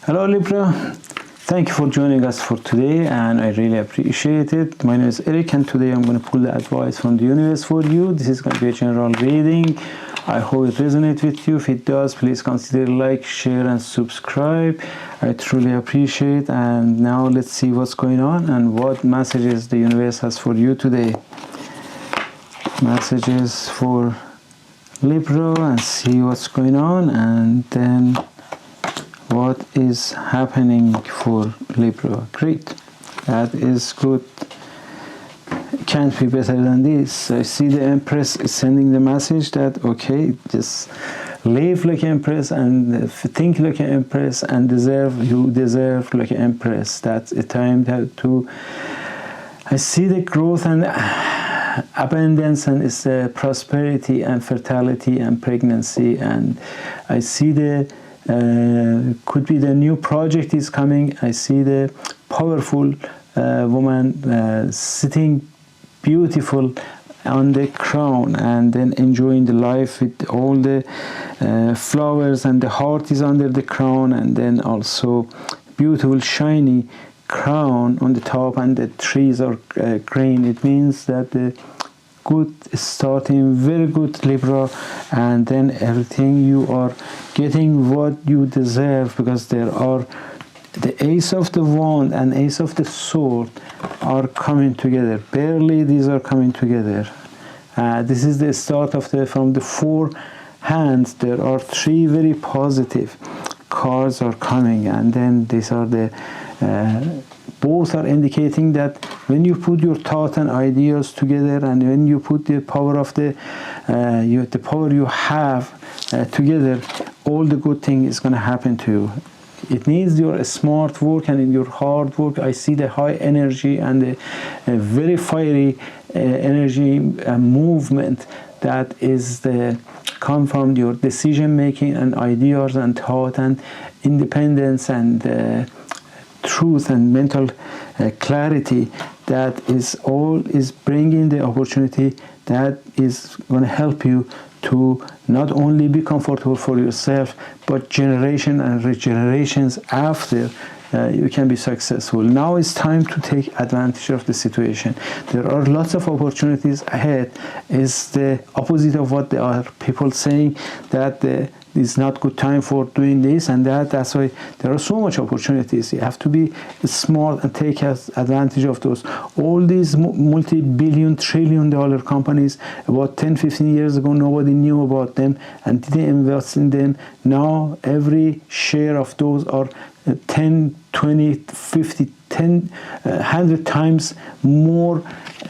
Hello Libra, thank you for joining us for today and I really appreciate it. My name is Eric and today I'm going to pull the advice from the universe for you. This is going to be a general reading. I hope it resonates with you. If it does, please consider like, share and subscribe. I truly appreciate. And now let's see what's going on and what messages the universe has for you today. Messages for Libra and see what's going on and then what is happening for Libra. Great, that is good. Can't be better than this. I see the Empress is sending the message that okay, just live like an Empress and think like an Empress and you deserve like an Empress. That's a time to I see the growth and abundance and it's prosperity and fertility and pregnancy, and I see the could be the new project is coming. I see the powerful woman sitting beautiful on the crown and then enjoying the life with all the flowers, and the heart is under the crown, and then also beautiful shiny crown on the top, and the trees are green. It means that the good starting, very good Libra, and then everything you are getting what you deserve, because there are the Ace of the Wand and Ace of the Sword are coming together. Barely these are coming together. This is the start of from the four hands. There are three very positive cards are coming, and then these are the both are indicating that when you put your thought and ideas together, and when you put the power of the power you have together, all the good thing is going to happen to you. It needs your smart work and in your hard work. I see the high energy and the very fiery energy movement that is come from your decision making and ideas and thought and independence and truth and mental clarity. That is all is bringing the opportunity that is going to help you to not only be comfortable for yourself, but generation and regenerations after you can be successful. Now it's time to take advantage of the situation. There are lots of opportunities ahead. Is the opposite of what there are people saying that it's not good time for doing this and that. That's why there are so much opportunities. You have to be smart and take advantage of those. All these multi-billion, trillion-dollar companies, about 10-15 years ago, nobody knew about them and didn't invest in them. Now every share of those are 10, 20, 50, 10, 100 times more.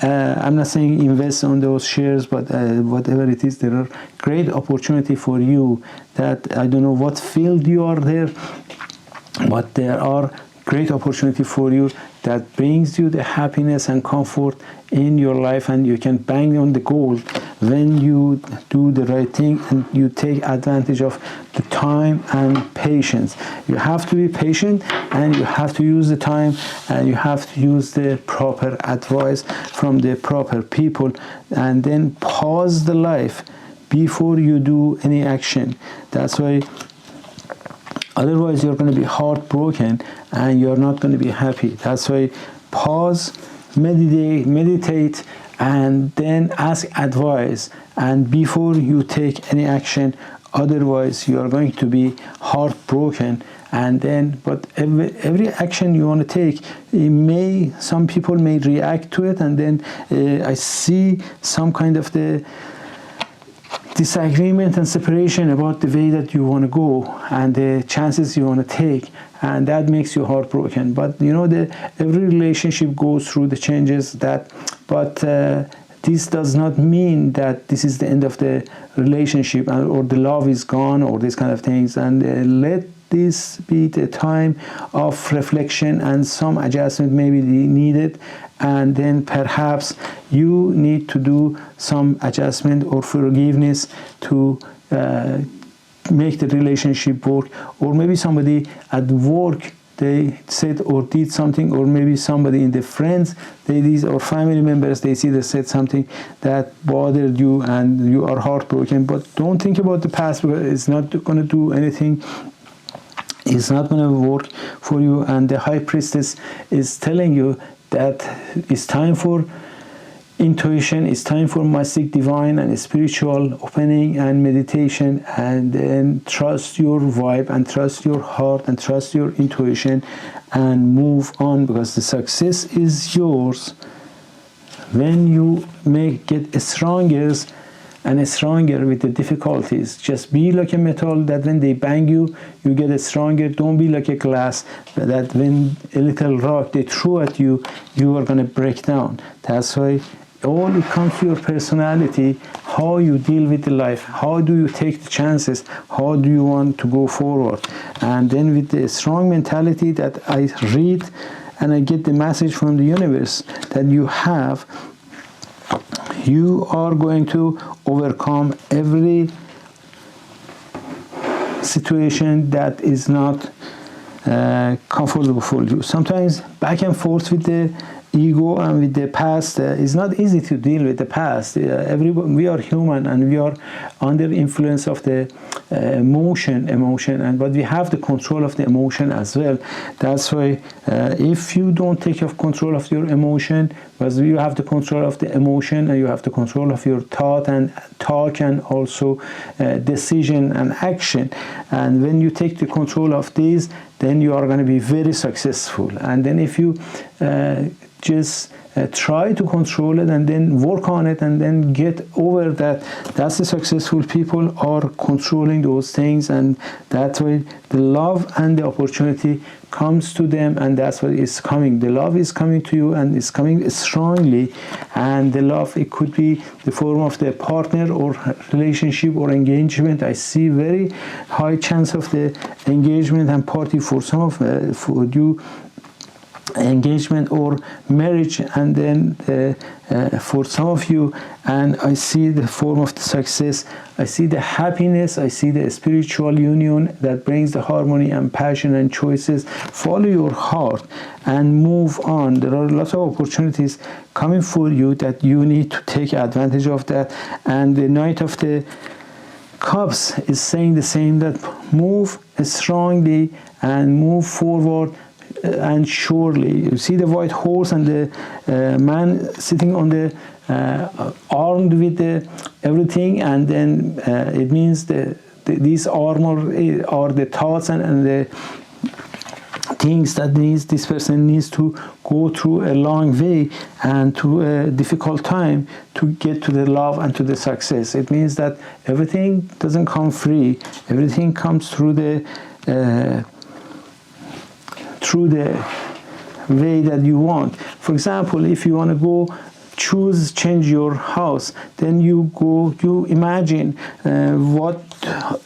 I'm not saying invest on those shares, but whatever it is, there are great opportunity for you. That I don't know what field you are there, but there are great opportunity for you that brings you the happiness and comfort in your life, and you can bang on the goal when you do the right thing and you take advantage of the time and patience. You have to be patient and you have to use the time and you have to use the proper advice from the proper people, and then pause the life before you do any action. That's why otherwise you're going to be heartbroken and you're not going to be happy. That's why pause, meditate and then ask advice, and before you take any action, otherwise you are going to be heartbroken. And then but every action you want to take, some people may react to it, and then I see some kind of the disagreement and separation about the way that you want to go and the chances you want to take, and that makes you heartbroken. But you know, every relationship goes through the changes but this does not mean that this is the end of the relationship or the love is gone or these kind of things. And let this be the time of reflection, and some adjustment may be needed, and then perhaps you need to do some adjustment or forgiveness to make the relationship work. Or maybe somebody at work, they said or did something, or maybe somebody in the friends, or family members, they said something that bothered you and you are heartbroken. But don't think about the past, because it's not going to do anything It's not going to work for you, and the high priestess is telling you that it's time for intuition, it's time for mystic, divine and spiritual opening and meditation, and then trust your vibe and trust your heart and trust your intuition and move on, because the success is yours when you get stronger and stronger with the difficulties. Just be like a metal that when they bang you, you get stronger. Don't be like a glass that when a little rock they throw at you, you are going to break down. That's why all it comes to your personality, how you deal with the life, how do you take the chances, how do you want to go forward. And then with the strong mentality that I read and I get the message from the universe that you have, you are going to overcome every situation that is not comfortable for you. Sometimes back and forth with the ego and with the past is not easy to deal with the past. We are human and we are under influence of the emotion, but we have the control of the emotion as well. That's why if you don't take control of your emotion, because you have the control of the emotion and you have the control of your thought and talk and also decision and action, and when you take the control of these, then you are going to be very successful. And then if you just try to control it and then work on it and then get over that, that's the successful people are controlling those things, and that's why the love and the opportunity comes to them, and that's what is coming. The love is coming to you and it's coming strongly, and the love, it could be the form of the partner or relationship or engagement. I see very high chance of the engagement and party for some of for you, engagement or marriage, and then for some of you, and I see the form of the success, I see the happiness, I see the spiritual union that brings the harmony and passion and choices. Follow your heart and move on. There are lots of opportunities coming for you that you need to take advantage of that. And the Knight of the Cups is saying the same, that move strongly and move forward and surely. You see the white horse and the man sitting on the armed with the everything, and then it means these armor are the thoughts and the things that this person needs to go through a long way and to a difficult time to get to the love and to the success. It means that everything doesn't come free. Everything comes through the way that you want. For example, if you want to go change your house, then you imagine what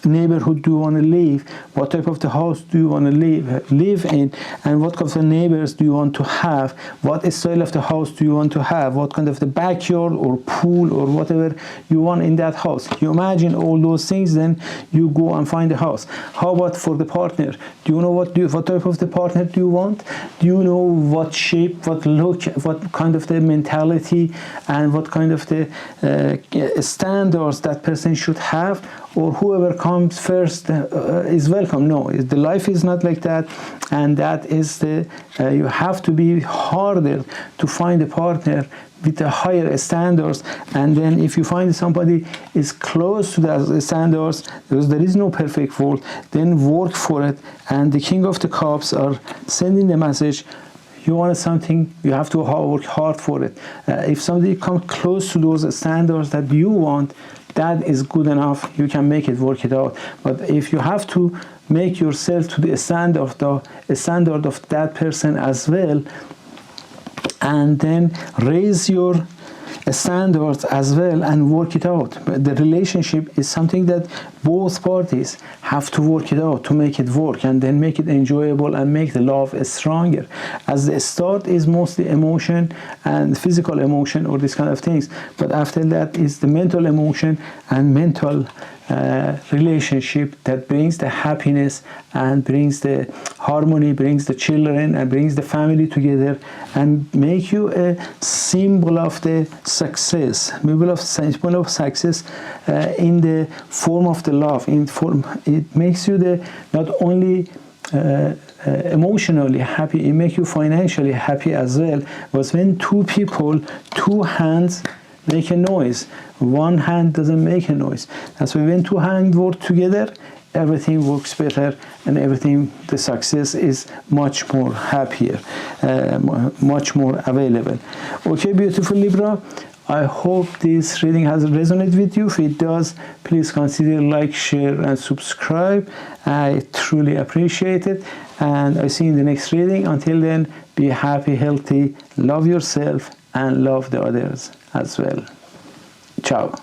neighborhood do you want to live, what type of the house do you want to live in, and what kind of neighbors do you want to have, what style of the house do you want to have, what kind of the backyard or pool or whatever you want in that house. You imagine all those things, then you go and find a house. How about for the partner? Do you know what type of the partner do you want? Do you know what shape, what look, what kind of the mentality and what kind of the standards that person should have? Or whoever comes first is welcome? No, the life is not like that, and that is you have to be harder to find a partner with the higher standards. And then if you find somebody is close to the standards, because there is no perfect world, then work for it. And the King of the Cups are sending the message, you want something, you have to work hard for it. If somebody comes close to those standards that you want, that is good enough. You can make it, work it out. But if you have to make yourself to the standard of that person as well, and then raise your standards as well and work it out. But the relationship is something that both parties have to work it out to make it work, and then make it enjoyable and make the love stronger. As the start is mostly emotion and physical emotion or this kind of things, but after that is the mental emotion and mental relationship that brings the happiness and brings the harmony, brings the children and brings the family together, and make you a symbol of the success, symbol of success in the form of the love. It makes you not only emotionally happy, it make you financially happy as well, was when two people, two hands make a noise. One hand doesn't make a noise. That's why when two hands work together, everything works better, and everything, the success is much more happier, much more available. Okay, beautiful Libra, I hope this reading has resonated with you. If it does, please consider like, share, and subscribe. I truly appreciate it, and I see you in the next reading. Until then, be happy, healthy, love yourself, and love the others as well. Ciao.